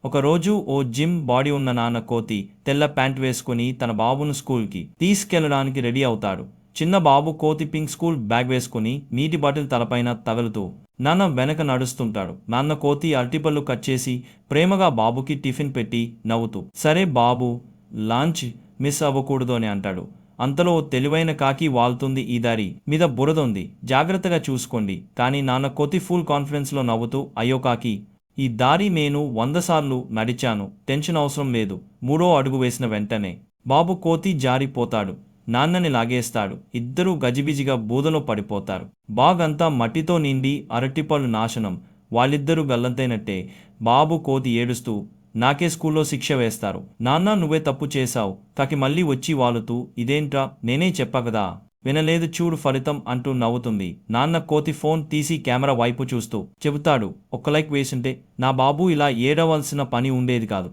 ఒకరోజు ఓ gym body ఉన్న నాన్న కోతి తెల్ల ప్యాంట్ వేసుకుని తన బాబును స్కూల్కి తీసుకెళ్లడానికి రెడీ అవుతాడు. చిన్న బాబు కోతి పింక్ స్కూల్ బ్యాగ్ వేసుకుని నీటి బాటిల్ తలపైన తగలుతూ నాన్న వెనక నడుస్తుంటాడు. నాన్న కోతి అరటిపళ్ళు కట్ చేసి ప్రేమగా బాబుకి టిఫిన్ పెట్టి నవ్వుతూ సరే బాబు, లంచ్ మిస్ అవ్వకూడదు అని అంటాడు. అంతలో తెలివైన కాకి వాళ్తుంది. ఈ దారి మీద బురదుంది, జాగ్రత్తగా చూసుకోండి. కానీ నాన్న కోతి ఫుల్ కాన్ఫిడెన్స్ లో నవ్వుతూ అయ్యో కాకి, ఈ దారి నేను 100 సార్లు నడిచాను, టెన్షన్ అవసరం లేదు. మూడో అడుగు వేసిన వెంటనే బాబు కోతి జారిపోతాడు, నాన్నని లాగేస్తాడు. ఇద్దరూ గజిబిజిగా బూదలో పడిపోతారు. బాగంతా మట్టితో నిండి అరటిపళ్ళు నాశనం. వాళ్ళిద్దరూ గల్లంతైనట్టే. బాబు కోతి ఏడుస్తూ నాకే స్కూల్లో శిక్ష వేస్తారు. నాన్న నువ్వే తప్పు చేశావు. కాకి మళ్ళీ వచ్చి వాలుతూ ఇదేంట్రా, నేనే చెప్పా కదా, వినలేదు చూడు ఫలితం అంటూ నవ్వుతుంది. నాన్న కోతి ఫోన్ తీసి కెమెరా వైపు చూస్తూ చెబుతాడు, ఒక్క లైక్ వేసుంటే నా బాబు ఇలా ఏడవలసిన పని ఉండేది కాదు.